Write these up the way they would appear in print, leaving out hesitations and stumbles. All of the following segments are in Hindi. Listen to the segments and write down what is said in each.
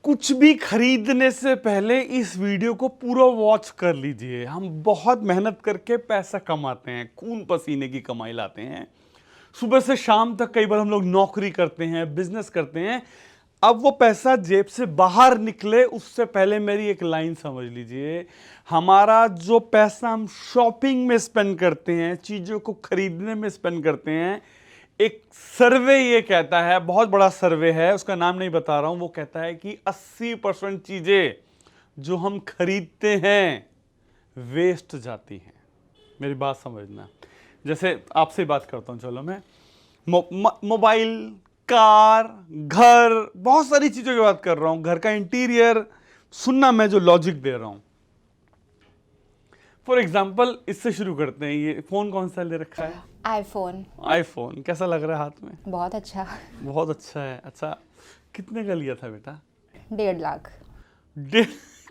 कुछ भी खरीदने से पहले इस वीडियो को पूरा वॉच कर लीजिए। हम बहुत मेहनत करके पैसा कमाते हैं, खून पसीने की कमाई लाते हैं। सुबह से शाम तक कई बार हम लोग नौकरी करते हैं, बिजनेस करते हैं। अब वो पैसा जेब से बाहर निकले उससे पहले मेरी एक लाइन समझ लीजिए। हमारा जो पैसा हम शॉपिंग में स्पेंड करते हैं, चीज़ों को खरीदने में स्पेंड करते हैं, एक सर्वे ये कहता है, बहुत बड़ा सर्वे है, उसका नाम नहीं बता रहा हूं, वो कहता है कि 80% चीजें जो हम खरीदते हैं वेस्ट जाती हैं। मेरी बात समझना। जैसे आपसे बात करता हूं, चलो मैं मोबाइल, कार, घर, बहुत सारी चीजों की बात कर रहा हूं, घर का इंटीरियर। सुनना, मैं जो लॉजिक दे रहा हूं। फॉर एग्जाम्पल इससे शुरू करते हैं। ये फोन कौन सा ले रखा है? आईफोन। आईफोन कैसा लग रहा है हाथ में? बहुत अच्छा। बहुत अच्छा है। अच्छा, कितने का लिया था बेटा? 1.5 लाख।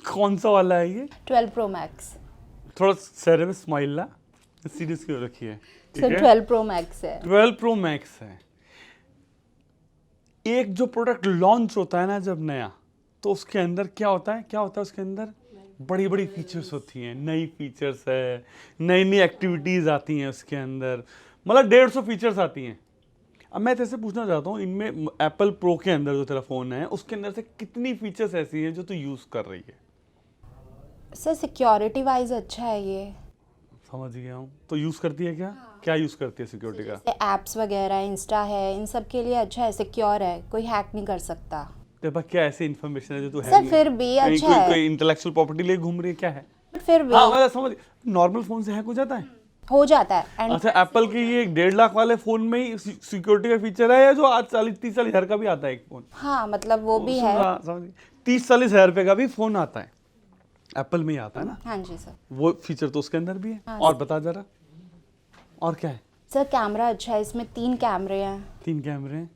कौन सा वाला है ये? 12 प्रो मैक्स। थोड़ा चेहरे में स्माइल ला, सीरियस क्यों रखी है? सर 12 प्रो मैक्स है। 12 प्रो मैक्स है। एक जो प्रोडक्ट लॉन्च होता है ना जब नया, तो उसके अंदर क्या होता है? उसके अंदर बड़ी बड़ी फीचर्स होती हैं, नई फीचर्स है, नई नई एक्टिविटीज आती हैं उसके अंदर। मतलब 150 फीचर्स आती हैं। अब मैं तेरे से पूछना चाहता हूँ, इनमें एप्पल प्रो के अंदर जो तेरा फोन है उसके अंदर से कितनी फीचर्स ऐसी हैं जो तू यूज कर रही है? सर सिक्योरिटी वाइज अच्छा है ये। समझ गया हूँ। तो यूज करती है क्या? क्या यूज करती है सिक्योरिटी का? एप्स वगैरह, इंस्टा है, इन सब के लिए अच्छा है, सिक्योर है, कोई हैक नहीं कर सकता। तेरे पास क्या ऐसी इन्फॉर्मेशन है जो तू है? सर फिर भी अच्छा है। कोई इंटेलेक्चुअल प्रॉपर्टी लिए घूम रही है, क्या है? फिर भी हाँ, मैं समझ। नॉर्मल फोन से हैक हो जाता है? हो जाता है। अच्छा, एप्पल के ये 1.5 लाख वाले फोन में ही सिक्योरिटी का फीचर है, या जो आज 40-30 हजार का भी आता है एक फोन? हाँ, मतलब वो भी है। 30-40 हजार रुपए का भी फोन आता है, एप्पल में ही आता है ना? हाँ जी सर। वो फीचर तो उसके अंदर भी है। हाँ, और बता जरा, और क्या है? सर कैमरा अच्छा है, इसमें 3 कैमरे हैं। 3 कैमरे हैं।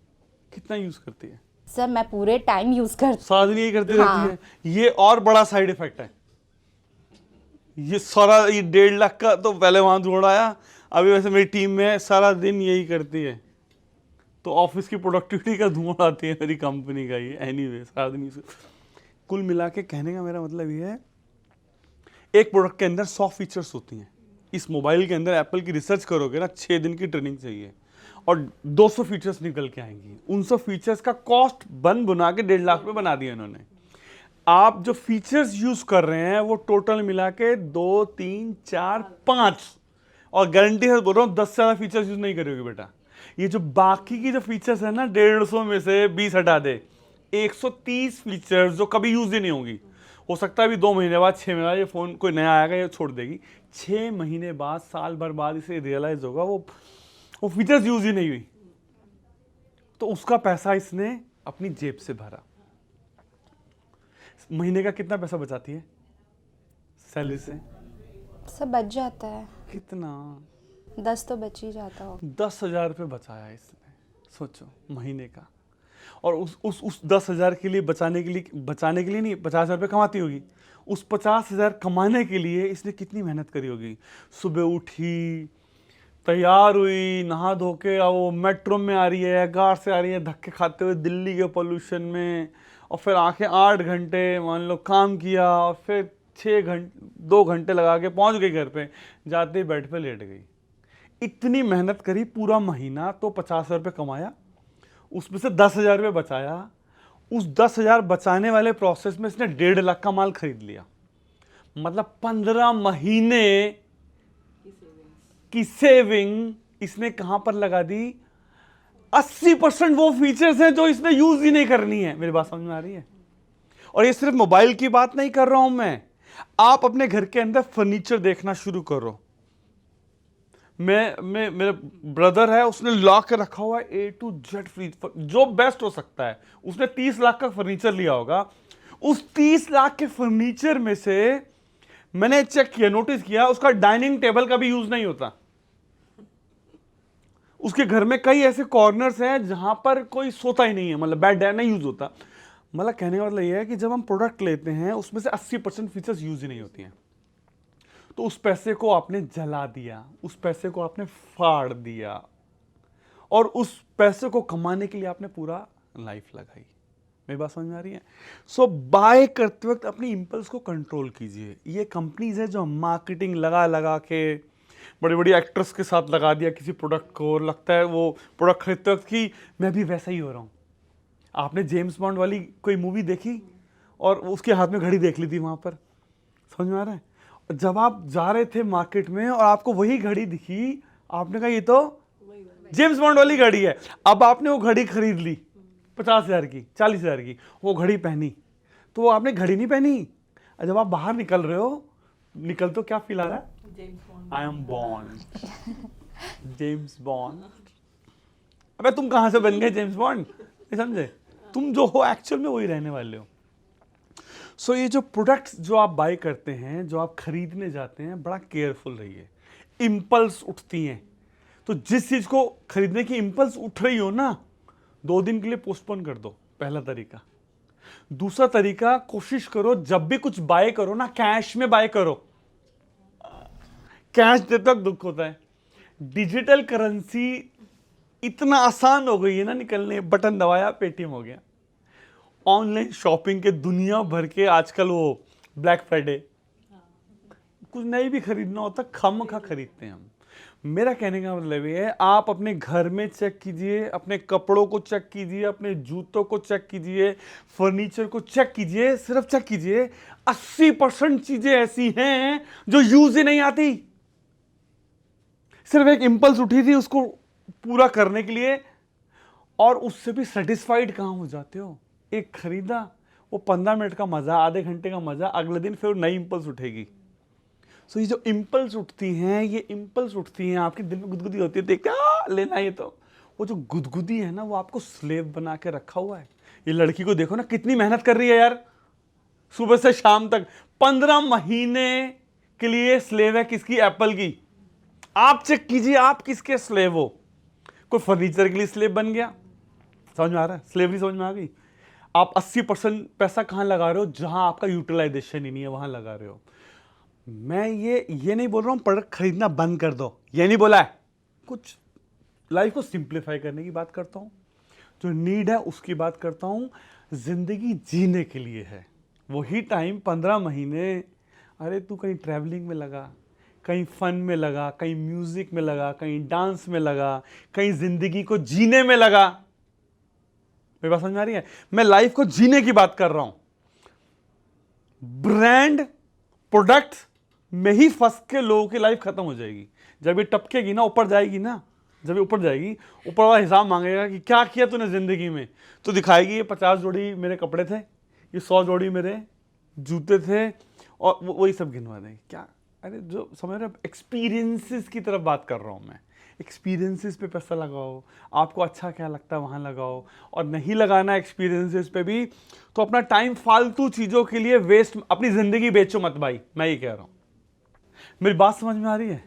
कितना यूज करती है? सर मैं पूरे टाइम यूज करती सारा दिन यही करती हाँ। रहती है। ये और बड़ा साइड इफेक्ट है। ये सारा, ये 1.5 लाख का तो पहले वहां ढूंढ आया, अभी वैसे मेरी टीम में सारा दिन यही करती है, तो ऑफिस की प्रोडक्टिविटी का धुआं आती है मेरी कंपनी का ये। एनीवे, सारा दिन कुल मिला के कहने का मेरा मतलब ये है, एक प्रोडक्ट के अंदर 100 फीचर्स होती हैं। इस मोबाइल के अंदर एप्पल की रिसर्च करोगे ना, 6 दिन की ट्रेनिंग चाहिए, और 200 फीचर्स निकल के आएंगी। उन सब फीचर्स का कॉस्ट बना के 1.5 लाख में बना दिया इन्होंने। आप जो फीचर्स यूज कर रहे हैं वो टोटल मिला के 2, 3, 4, 5, और गारंटी से बोल रहा हूँ 10 से ज्यादा फीचर्स यूज नहीं करोगे बेटा। ये जो बाकी की जो फीचर्स है ना, 150 में से 20 हटा दे, 130 फीचर्स जो कभी यूज ही नहीं होंगी। हो सकता है अभी 2 महीने बाद, 6 महीने बाद ये फोन कोई नया आएगा, ये छोड़ देगी। 6 महीने बाद, साल भर बाद इसे रियलाइज होगा वो फीचर्स यूज ही नहीं हुई, तो उसका पैसा इसने अपनी जेब से भरा। महीने का कितना पैसा बचाती है सैलरी से? सब बच जाता है। कितना? 10 तो बच ही जाता हो। 10,000 रुपये बचाया इसने, सोचो, महीने का। और उस 10,000 के लिए बचाने के लिए नहीं, 50,000 रुपये कमाती होगी। उस 50,000 कमाने के लिए इसने कितनी मेहनत करी होगी। सुबह उठी, तैयार हुई, नहा धो के, वो मेट्रो में आ रही है, कार से आ रही है, धक्के खाते हुए दिल्ली के पोल्यूशन में, और फिर आके 8 घंटे मान लो काम किया, और फिर 2 घंटे लगा के पहुंच गई घर पे। जाते ही बेड पे लेट गई। इतनी मेहनत करी पूरा महीना, तो 50,000 रुपये कमाया, उसमें से 10,000 रुपये बचाया। उस 10,000 बचाने वाले प्रोसेस में इसने 1.5 लाख का माल खरीद लिया। मतलब 15 महीने की सेविंग इसने कहां पर लगा दी? 80% वो फीचर्स हैं जो इसने यूज ही नहीं करनी है। मेरी बात समझ में आ रही है? और ये सिर्फ मोबाइल की बात नहीं कर रहा हूं मैं, आप अपने घर के अंदर फर्नीचर देखना शुरू करो। मेरे ब्रदर है, उसने ला के रखा हुआ है A to Z फ्रीज, जो बेस्ट हो सकता है। उसने 30 लाख का फर्नीचर लिया होगा। उस 30 लाख के फर्नीचर में से मैंने चेक किया, नोटिस किया, उसका डाइनिंग टेबल का भी यूज नहीं होता। उसके घर में कई ऐसे कॉर्नर्स हैं जहां पर कोई सोता ही नहीं है, मतलब बेड नहीं यूज होता। मतलब कहने का मतलब यह है कि जब हम प्रोडक्ट लेते हैं उसमें से 80% फीचर्स यूज ही नहीं होती हैं। तो उस पैसे को आपने जला दिया, उस पैसे को आपने फाड़ दिया, और उस पैसे को कमाने के लिए आपने पूरा लाइफ लगाई। मेरी बात समझ में आ रही है? सो बाय करते वक्त अपनी इम्पल्स को कंट्रोल कीजिए। ये कंपनीज है जो मार्केटिंग लगा लगा के बड़ी बड़ी एक्ट्रेस के साथ लगा दिया किसी प्रोडक्ट को, और लगता है वो प्रोडक्ट खरीदते वक्त कि मैं भी वैसा ही हो रहा हूँ। आपने जेम्स बॉन्ड वाली कोई मूवी देखी और उसके हाथ में घड़ी देख ली थी वहाँ पर, समझ में आ रहा है? और जब आप जा रहे थे मार्केट में और आपको वही घड़ी दिखी, आपने कहा ये तो जेम्स बॉन्ड वाली घड़ी है। अब आपने वो घड़ी खरीद ली 50,000 की, 40,000 की, वो घड़ी पहनी, तो वो आपने घड़ी नहीं पहनी। और जब आप बाहर निकल रहे हो, निकल तो क्या फील आ रहा है? I am Bond, James bond. अबे तुम कहां से बन गए जेम्स बॉन्ड? नहीं समझे? तुम जो हो एक्चुअल में वही रहने वाले हो। सो ये जो प्रोडक्ट्स जो आप बाय करते हैं, जो आप खरीदने जाते हैं, बड़ा केयरफुल रहिए। इम्पल्स उठती हैं, तो जिस चीज को खरीदने की इम्पल्स उठ रही हो ना, 2 दिन के लिए पोस्टपोन कर दो, पहला तरीका। दूसरा तरीका, कोशिश करो जब भी कुछ बाय करो ना, कैश में बाय करो। कैश देते वक्त दुख होता है। डिजिटल करेंसी इतना आसान हो गई है ना निकलने, बटन दबाया पेटीएम हो गया। ऑनलाइन शॉपिंग के दुनिया भर के आजकल वो ब्लैक फ्राइडे, कुछ नहीं भी खरीदना होता खामखा खरीदते हैं हम। मेरा कहने का मतलब ये है, आप अपने घर में चेक कीजिए, अपने कपड़ों को चेक कीजिए, अपने जूतों को चेक कीजिए, फर्नीचर को चेक कीजिए, सिर्फ चेक कीजिए, 80% चीजें ऐसी हैं जो यूज ही नहीं आती। सिर्फ एक इंपल्स उठी थी उसको पूरा करने के लिए, और उससे भी सेटिस्फाइड कहां हो जाते हो। एक खरीदा, वो 15 मिनट का मजा, आधे घंटे का मजा, अगले दिन फिर नई इंपल्स उठेगी। सो ये जो इंपल्स उठती हैं, ये इंपल्स उठती हैं, आपके दिल में गुदगुदी होती है, देखते लेना है ये, तो वो जो गुदगुदी है ना, वो आपको स्लेव बना के रखा हुआ है। ये लड़की को देखो ना, कितनी मेहनत कर रही है यार, सुबह से शाम तक, 15 महीने के लिए स्लेव है किसकी? एप्पल की। आप चेक कीजिए आप किसके स्लेव हो। कोई फर्नीचर के लिए स्लेव बन गया, समझ में आ रहा है? स्लेवरी समझ में आ गई? आप 80% पैसा कहां लगा रहे हो? जहां आपका यूटिलाइजेशन ही नहीं है वहां लगा रहे हो। मैं ये नहीं बोल रहा हूं प्रोडक्ट खरीदना बंद कर दो, ये नहीं बोला है। कुछ लाइफ को सिंप्लीफाई करने की बात करता हूं, जो नीड है उसकी बात करता हूं। जिंदगी जीने के लिए है, वही टाइम 15 महीने, अरे तू कहीं ट्रैवलिंग में लगा, कहीं फन में लगा, कहीं म्यूजिक में लगा, कहीं डांस में लगा, कहीं जिंदगी को जीने में लगा। मेरी बात समझ में आ रही है? मैं लाइफ को जीने की बात कर रहा हूं। ब्रांड प्रोडक्ट में ही फंस के लोगों की लाइफ खत्म हो जाएगी। जब ये टपकेगी ना, ऊपर जाएगी ना, जब ये ऊपर जाएगी, ऊपर वाला हिसाब मांगेगा कि क्या किया तूने जिंदगी में, तो दिखाएगी ये 50 जोड़ी मेरे कपड़े थे, ये 100 जोड़ी मेरे जूते थे, और वही सब गिनवा देंगे। क्या, अरे जो समझ रहे, एक्सपीरियंसेस की तरफ बात कर रहा हूं मैं। एक्सपीरियंसेस पे पैसा लगाओ, आपको अच्छा क्या लगता है वहाँ लगाओ, और नहीं लगाना एक्सपीरियंसेस पे भी तो अपना टाइम फालतू चीज़ों के लिए वेस्ट, अपनी ज़िंदगी बेचो मत भाई, मैं ये कह रहा हूँ। मेरी बात समझ में आ रही है?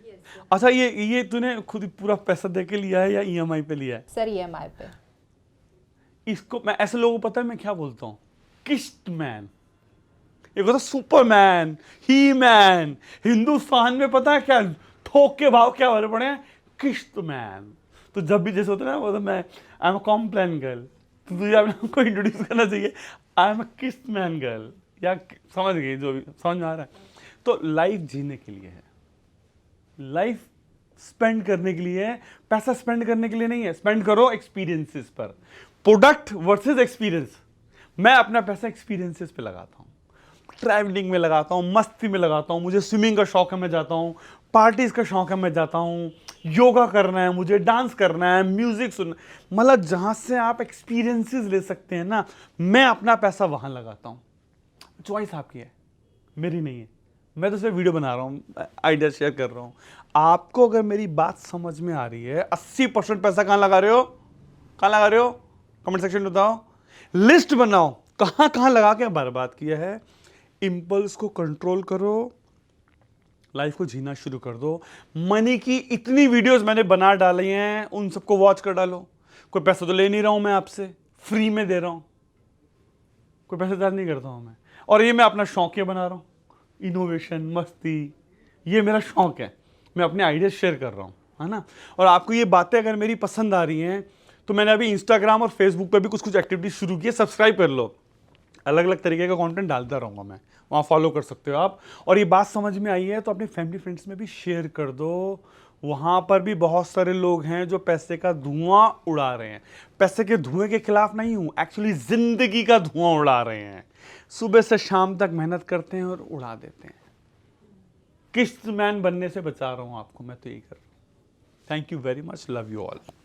अच्छा, ये तूने खुद पूरा पैसा दे के लिया है या ईएमआई पे लिया है? सर ईएमआई पे। इसको मैं ऐसे लोगों को पता है मैं क्या बोलता हूँ? किस्त मैन। एक होता सुपरमैन, ही मैन। हिंदुस्तान में पता है क्या थोक के भाव क्या हो रहे पड़े हैं? किस्त मैन। तो जब भी जैसे होता है ना, वो तो मैं I am a complain girl, तो तुझे अपने आप को इंट्रोड्यूस करना चाहिए, आई एम अ किस्त मैन गर्ल, या समझ गई? जो भी समझ में आ रहा है। तो लाइफ जीने के लिए है, लाइफ स्पेंड करने के लिए है, पैसा स्पेंड करने के लिए नहीं है। स्पेंड करो एक्सपीरियंसेस पर। Product versus experience. मैं अपना पैसा एक्सपीरियंसेस पे लगाता हूँ, ट्रैवलिंग में लगाता हूँ, मस्ती में लगाता हूँ, मुझे स्विमिंग का शौक है मैं जाता हूँ, पार्टीज का शौक है मैं जाता हूँ, योगा करना है मुझे, डांस करना है, म्यूजिक सुनना, मतलब जहाँ से आप एक्सपीरियंसेस ले सकते हैं ना, मैं अपना पैसा वहाँ लगाता हूँ। चॉइस आपकी है, मेरी नहीं है। मैं तो सिर्फ वीडियो बना रहा हूँ, आइडिया शेयर कर रहा हूँ। आपको अगर मेरी बात समझ में आ रही है, 80% पैसा कहाँ लगा रहे हो? कहाँ लगा रहे हो? कमेंट सेक्शन में बताओ, लिस्ट बनाओ कहाँ कहाँ लगा के बर्बाद किया है। इंपल्स को कंट्रोल करो, लाइफ को जीना शुरू कर दो। मनी की इतनी वीडियोस मैंने बना डाली हैं, उन सबको वॉच कर डालो। कोई पैसा तो ले नहीं रहा हूं मैं आपसे, फ्री में दे रहा हूं, कोई पैसा चार्ज नहीं करता हूं मैं। और ये मैं अपना शौक ये बना रहा हूं, इनोवेशन, मस्ती, ये मेरा शौक है, मैं अपने आइडियाज शेयर कर रहा हूं, है ना। और आपको ये बातें अगर मेरी पसंद आ रही हैं तो मैंने अभी इंस्टाग्राम और फेसबुक पे भी कुछ कुछ एक्टिविटी शुरू की है, सब्सक्राइब कर लो। अलग अलग तरीके का कंटेंट डालता रहूँगा मैं, वहाँ फॉलो कर सकते हो आप। और ये बात समझ में आई है तो अपने फैमिली फ्रेंड्स में भी शेयर कर दो। वहाँ पर भी बहुत सारे लोग हैं जो पैसे का धुआं उड़ा रहे हैं। पैसे के धुएं के खिलाफ नहीं हूँ, एक्चुअली ज़िंदगी का धुआं उड़ा रहे हैं। सुबह से शाम तक मेहनत करते हैं और उड़ा देते हैं। किस्त मैन बनने से बचा रहा हूँ आपको मैं, तो यही कर रहा हूँ। Thank you very much, love you all.